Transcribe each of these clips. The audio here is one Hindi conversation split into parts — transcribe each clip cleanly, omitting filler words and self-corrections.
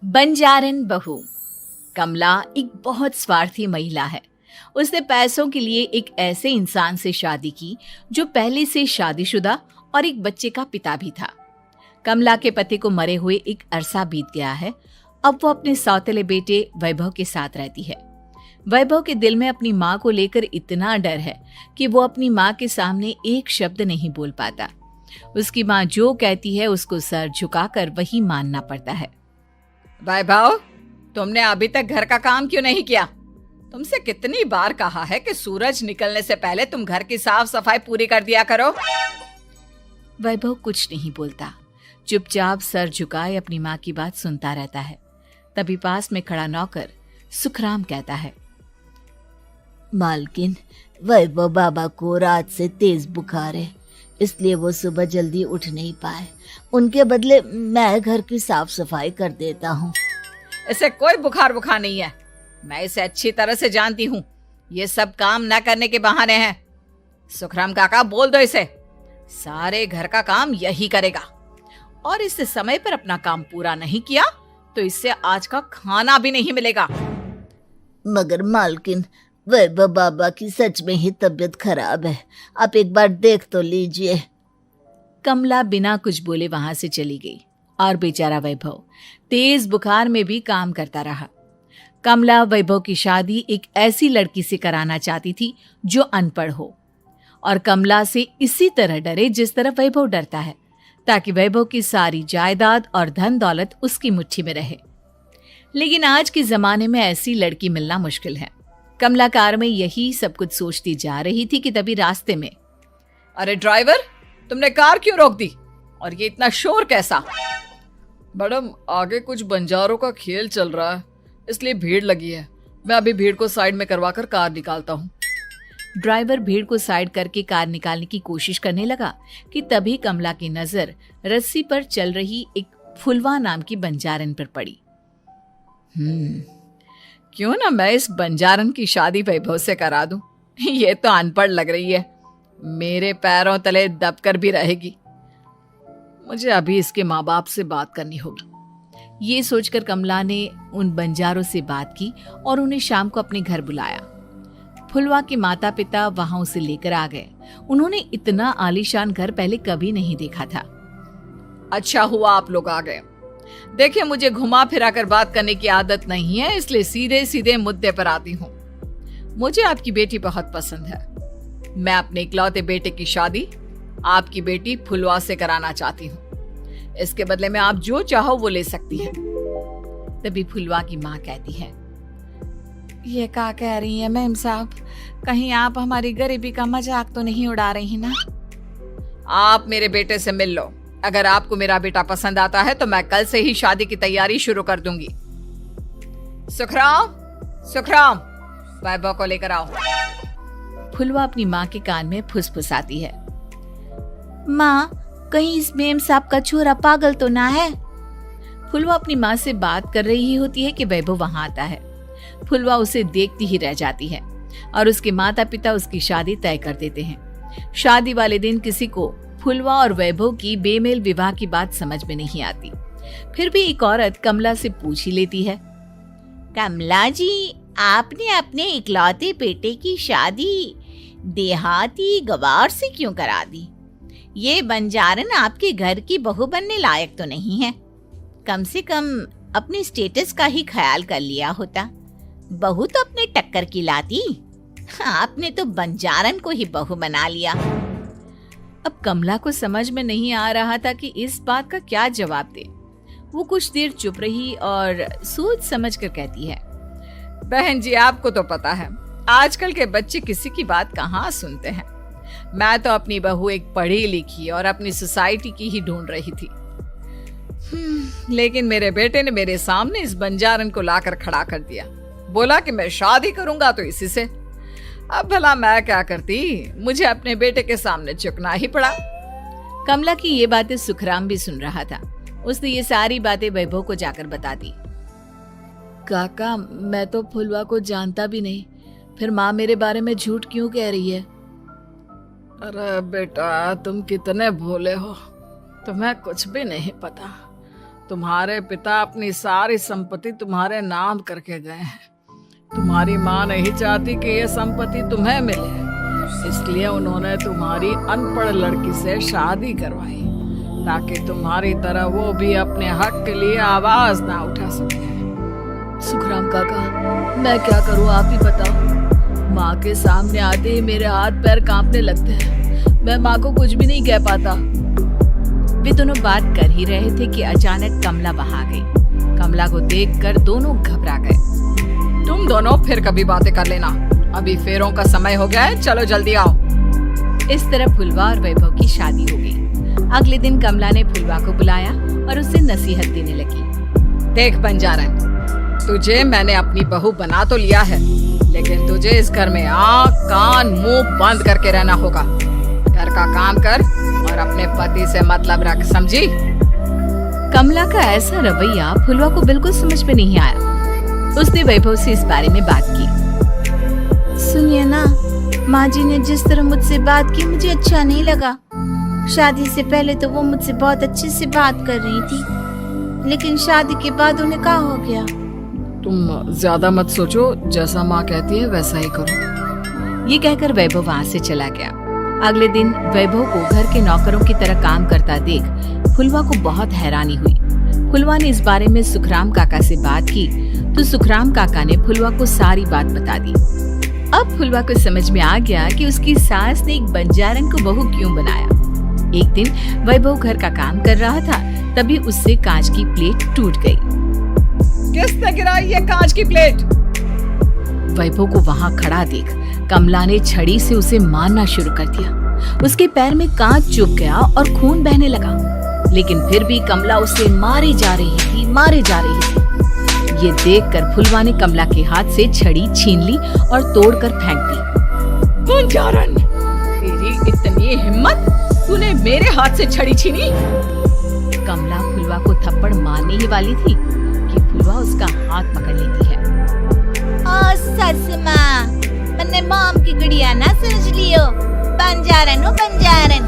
बंजारन बहू। कमला एक बहुत स्वार्थी महिला है। उसने पैसों के लिए एक ऐसे इंसान से शादी की जो पहले से शादीशुदा और एक बच्चे का पिता भी था। कमला के पति को मरे हुए एक अरसा बीत गया है। अब वो अपने सौतेले बेटे वैभव के साथ रहती है। वैभव के दिल में अपनी माँ को लेकर इतना डर है कि वो अपनी माँ के सामने एक शब्द नहीं बोल पाता। उसकी माँ जो कहती है उसको सर झुकाकर वही मानना पड़ता है। वैभव, तुमने अभी तक घर का काम क्यों नहीं किया? तुमसे कितनी बार कहा है कि सूरज निकलने से पहले तुम घर की साफ सफाई पूरी कर दिया करो। वैभव कुछ नहीं बोलता, चुपचाप सर झुकाए अपनी माँ की बात सुनता रहता है। तभी पास में खड़ा नौकर सुखराम कहता है, मालकिन, वैभव बाबा को रात से तेज बुखार है, इसलिए वो सुबह जल्दी उठ नहीं पाए। उनके बदले मैं घर की साफ सफाई कर देता हूँ। इसे कोई बुखार नहीं है। मैं इसे अच्छी तरह से जानती हूँ। ये सब काम न करने के बहाने हैं। सुखराम काका, बोल दो इसे, सारे घर का काम यही करेगा। और इससे समय पर अपना काम पूरा नहीं किया तो इससे आज का खाना भी नहीं मिलेगा। मगर मालकिन, वैभव बाबा की सच में ही तबीयत खराब है, आप एक बार देख तो लीजिए। कमला बिना कुछ बोले वहां से चली गई और बेचारा वैभव तेज बुखार में भी काम करता रहा। कमला वैभव की शादी एक ऐसी लड़की से कराना चाहती थी जो अनपढ़ हो और कमला से इसी तरह डरे जिस तरह वैभव डरता है, ताकि वैभव की सारी जायदाद और धन दौलत उसकी मुट्ठी में रहे। लेकिन आज के जमाने में ऐसी लड़की मिलना मुश्किल है। कमला कार में यही सब कुछ सोचती जा रही थी कि तभी रास्ते में, अरे ड्राइवर, तुमने कार क्यों रोक दी? और ये इतना शोर कैसा? मैडम, आगे कुछ बंजारों का खेल चल रहा है, इसलिए भीड़ लगी है। मैं अभी भीड़ को साइड में करवाकर कार निकालता हूँ। ड्राइवर भीड़ को साइड करके कार निकालने की कोशिश करने लगा कि तभी कमला की नजर रस्सी पर चल रही एक फुलवा नाम की बंजारन पर पड़ी। क्यों ना मैं इस बंजारन की शादी वैभव से करा दूं? ये तो अनपढ़ लग रही है, मेरे पैरों तले दबकर भी रहेगी। मुझे अभी इसके माँ बाप से बात करनी होगी। ये सोचकर कमला ने उन बंजारों से बात की और उन्हें शाम को अपने घर बुलाया। फुलवा के माता पिता वहां उसे लेकर आ गए। उन्होंने इतना आलीशान घर पहले कभी नहीं देखा था। अच्छा हुआ आप लोग आ गए। देखिए, मुझे घुमा फिरा कर बात करने की आदत नहीं है, इसलिए सीधे सीधे मुद्दे पर आती हूँ। मुझे आपकी बेटी बहुत पसंद है। मैं अपने इकलौते बेटे की शादी आपकी बेटी फुलवा से कराना चाहती हूँ। इसके बदले में आप जो चाहो वो ले सकती हैं। तभी फुलवा की माँ कहती है, ये क्या कह रही है मैम साहब? कहीं आप हमारी गरीबी का मजाक तो नहीं उड़ा रही ना? आप मेरे बेटे से मिल लो। अगर आपको मेरा बेटा पसंद आता है तो मैं कल से ही शादी की तैयारी शुरू कर दूंगी। सुखराम, सुखराम, वैभव को लेकर आओ। फुलवा अपनी माँ के कान में फुसफुसाती है, माँ, कहीं इस मेम साहब का छोरा पागल तो ना है? फुलवा अपनी माँ से बात कर रही होती है कि वैभव वहां आता है। फुलवा उसे देखती ही रह जाती है और उसके माता पिता उसकी शादी तय कर देते हैं। शादी वाले दिन किसी को फुलवा और वैभव की बेमेल विवाह की बात समझ में नहीं आती। फिर भी एक औरत कमला से पूछ ही लेती है, कमला जी, आपने अपने इकलौते बेटे की शादी देहाती गवार से क्यों करा दी? ये बंजारन आपके घर की बहू बनने लायक तो नहीं है। कम से कम अपने स्टेटस का ही ख्याल कर लिया होता। बहू तो अपने टक्कर की लाती, आपने तो बंजारन को ही बहू बना लिया। अब कमला को समझ में नहीं आ रहा था कि इस बात का क्या जवाब दे। वो कुछ देर चुप रही और सोच समझ कर कहती है, बहन जी, आपको तो पता है आजकल के बच्चे किसी की बात कहाँ सुनते हैं। मैं तो अपनी बहू एक पढ़ी लिखी और अपनी सोसाइटी की ही ढूंढ रही थी। लेकिन मेरे बेटे ने मेरे सामने इस बंजारन को लाकर खड़ा कर दिया। बोला कि मैं शादी करूंगा तो इसी से। अब भला मैं क्या करती? मुझे अपने बेटे के सामने झुकना ही पड़ा। कमला की ये बातें सुखराम भी सुन रहा था। उसने ये सारी बातें वैभव को जाकर बता दी। काका, मैं तो फुलवा को जानता भी नहीं, फिर माँ मेरे बारे में झूठ क्यों कह रही है? अरे बेटा, तुम कितने भोले हो, तुम्हें कुछ भी नहीं पता। तुम्हारे पिता अपनी सारी संपत्ति तुम्हारे नाम करके गए हैं। तुम्हारी माँ नहीं चाहती कि ये संपत्ति तुम्हें मिले, इसलिए उन्होंने तुम्हारी अनपढ़ लड़की से शादी करवाई ताकि तुम्हारी तरह वो भी अपने हक के लिए आवाज ना उठा सके। सुखराम काका, मैं क्या करूं, आप ही बताओ। माँ के सामने आते ही मेरे हाथ पैर कांपने लगते हैं। मैं माँ को कुछ भी नहीं कह पाता। वे दोनों बात कर ही रहे थे कि अचानक कमला वहां आ गई। कमला को देखकर दोनों घबरा गए। तुम दोनों फिर कभी बातें कर लेना, अभी फेरों का समय हो गया है, चलो जल्दी आओ। इस तरह फुलवा और वैभव की शादी हो गई। अगले दिन कमला ने फुलवा को बुलाया और उसे नसीहत देने लगी। देख बंजारन, तुझे मैंने अपनी बहू बना तो लिया है, लेकिन तुझे इस घर में आँख कान मुंह बंद करके रहना होगा। घर का काम कर और अपने पति से मतलब रख, समझी? कमला का ऐसा रवैया फुलवा को बिल्कुल समझ में नहीं आया। उसने वैभव से इस बारे में बात की। सुनिए ना, माँ जी ने जिस तरह मुझसे बात की मुझे अच्छा नहीं लगा। शादी से पहले तो वो मुझसे बहुत अच्छे से बात कर रही थी, लेकिन शादी के बाद उन्हें क्या हो गया? तुम ज्यादा मत सोचो, जैसा माँ कहती है वैसा ही करो। ये कहकर वैभव वहाँ से चला गया। अगले दिन वैभव को घर के नौकरों की तरह काम करता देख फुलवा को बहुत हैरानी हुई। फुलवा ने इस बारे में सुखराम काका से बात की तो सुखराम काका ने फुलवा को सारी बात बता दी। अब फुलवा को समझ में आ गया कि उसकी सास ने एक बंजारन को बहू क्यों बनाया। एक दिन वैभव घर का काम कर रहा था, तभी उससे कांच की प्लेट टूट गई। किसने गिराई ये कांच की प्लेट? वैभव को वहाँ खड़ा देख कमला ने छड़ी से उसे मारना शुरू कर दिया। उसके पैर में कांच चुभ गया और खून बहने लगा, लेकिन फिर भी कमला उसे मारे जा रही थी। ये देखकर फुलवा ने कमला के हाथ से छड़ी छीन ली और तोड़कर फेंक दी। बंजारन, तेरी इतनी हिम्मत, तूने मेरे हाथ से छड़ी छीनी? कमला फुलवा को थप्पड़ मारने ही वाली थी कि फुलवा उसका हाथ पकड़ लेती है। ओ सस माँ, मैंने मॉम की गुड़िया ना समझ लियो। बंजारन हो बंजारन,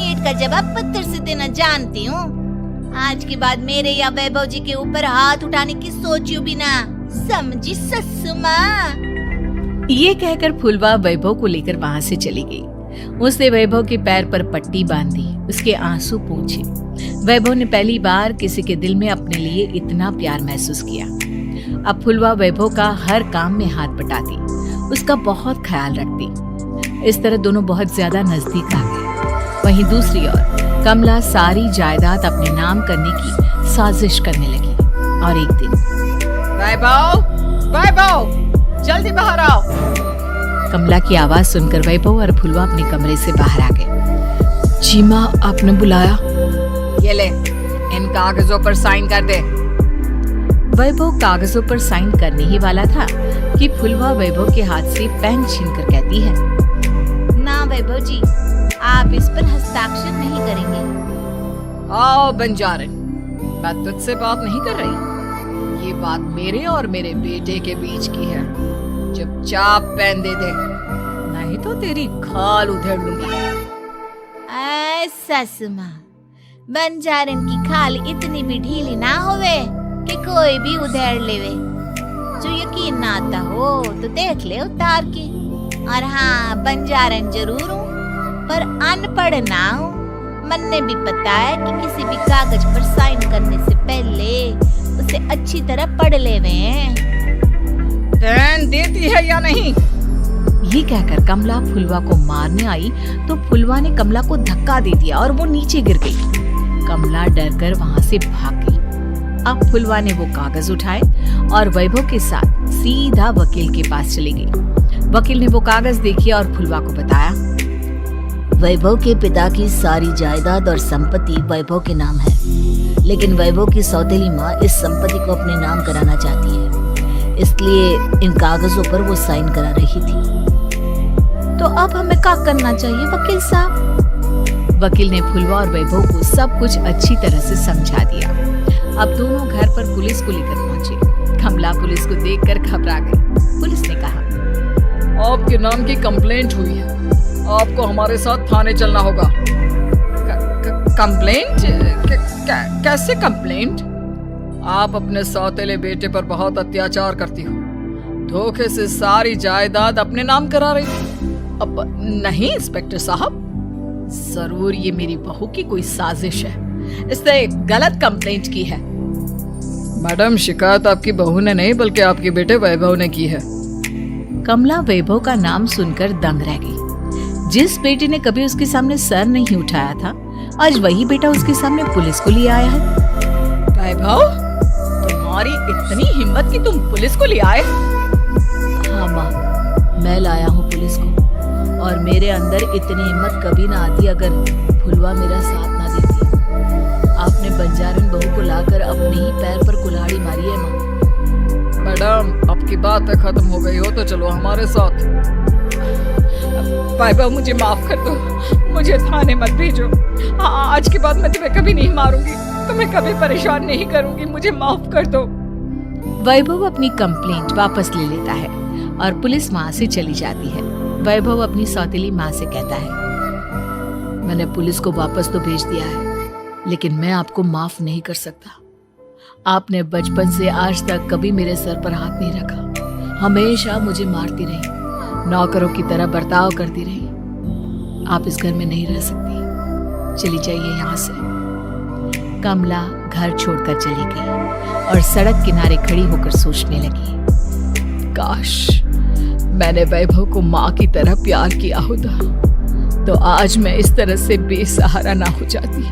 ईंट का जवाब पत्थर से देना जानती हूँ। आज के बाद मेरे या वैभव जी के ऊपर हाथ उठाने की सोचियो भी ना, समझी ससु माँ? ये कहकर फुलवा वैभव को लेकर वहाँ से चली गई। उसने वैभव के पैर पर पट्टी बांधी, उसके आंसू पोंछे। वैभव ने पहली बार किसी के दिल में अपने लिए इतना प्यार महसूस किया। अब फुलवा वैभव का हर काम में हाथ बटाती, उसका बहुत ख्याल रखती। इस तरह दोनों बहुत ज्यादा नजदीक आ गए। वहीं दूसरी ओर कमला सारी जायदाद अपने नाम करने की साजिश करने लगी। और एक दिन, वैभव, जल्दी बाहर आओ। कमला की आवाज सुनकर वैभव और फुलवा अपने कमरे से बाहर आ गए। जी माँ, आपने बुलाया? ये ले, इन कागजों पर साइन कर दे। वैभव कागजों पर साइन करने ही वाला था कि फुलवा वैभव के हाथ से पेन छीनकर कहती है, ना वैभव जी, आप इस पर हस्ताक्षर नहीं करेंगे। आओ बंजारन, मैं तुझसे बात नहीं कर रही। ये बात मेरे और मेरे बेटे के बीच की है। चुपचाप पेन दे दे, नहीं तो तेरी खाल उधेड़ लूंगी। ससु माँ, बंजारन की खाल इतनी भी ढीली ना होवे कि कोई भी उधेड़ लेवे। जो यकीन ना आता हो तो देख ले उतार के। और हाँ, बंजारन जरूर हूँ पर अनपढ़ ना हूँ। मैंने भी पता है कि किसी भी कागज पर साइन करने से पहले उसे अच्छी तरह पढ़ लेवे। पेन देती है या नहीं? ये कहकर कमला फुलवा को मारने आई तो फुलवा ने कमला को धक्का दे दिया और वो नीचे गिर गई। कमला डरकर वहाँ से भाग गई। अब फुलवा ने वो कागज उठाए और वैभव के साथ सीधा वकील के पास चली गई। वकील ने वो कागज देखे और फुलवा को बताया, वैभव के पिता की सारी जायदाद और संपत्ति वैभव के नाम है, लेकिन वैभव की सौतेली माँ इस संपत्ति को अपने नाम कराना चाहती है, इसलिए इन कागजों पर वो साइन करा रही थी। तो अब हमें क्या करना चाहिए वकील साहब? वकील ने फुलवा और वैभव को सब कुछ अच्छी तरह से समझा दिया। अब दोनों घर पर पुलिस को लेकर पहुंचे। कमला पुलिस को देखकर घबरा गई। पुलिस ने कहा, आपके नाम की कंप्लेंट हुई है, आपको हमारे साथ थाने चलना होगा। कंप्लेंट? कैसे कंप्लेंट? आप अपने सौतेले बेटे पर बहुत अत्याचार करती हो, धोखे से सारी जायदाद अपने नाम करा रही हो। अब नहीं इंस्पेक्टर साहब, जरूर ये मेरी बहू की कोई साजिश है, इसने गलत कंप्लेंट की है। मैडम, शिकायत आपकी बहू ने नहीं बल्कि आपके बेटे वैभव ने की है। कमला वैभव का नाम सुनकर दंग रह गई। जिस बेटे ने कभी उसके सामने सर नहीं उठाया था, आज वही बेटा उसके सामने पुलिस को लिए आया है। वैभव, तुम्हारी इतनी हिम्मत कि तुम पुलिस को ले आए? हाँ माँ, मैं लाया हूँ पुलिस को, और मेरे अंदर इतनी हिम्मत कभी ना आती अगर फुलवा मेरा साथ ना देती। आपने बंजारन बहू को लाकर अपने ही पैर पर कुल्हाड़ी मारी है माँ। मैडम, आपकी बातें खत्म हो गई हो तो चलो हमारे साथ। वैभव, मुझे माफ कर दो, मुझे थाने मत भेजो। आज के बाद मैं तुम्हें कभी नहीं मारूंगी, तुम्हें कभी परेशान नहीं करूंगी, मुझे माफ कर दो। वैभव अपनी कंप्लेंट वापस ले लेता है और पुलिस वहां से चली जाती है। वैभव अपनी सौतेली माँ से कहता है, मैंने पुलिस को वापस तो भेज दिया है, लेकिन मैं आपको माफ नहीं कर सकता। आपने बचपन से आज तक कभी मेरे सर पर हाथ नहीं रखा, हमेशा मुझे मारती रही, नौकरों की तरह बर्ताव करती रही। आप इस घर में नहीं रह सकती, चली जाइए यहाँ से। कमला घर छोड़कर चली गई और सड़क किनारे खड़ी होकर सोचने लगी, काश मैंने वैभव को माँ की तरह प्यार किया होता तो आज मैं इस तरह से बेसहारा ना हो जाती।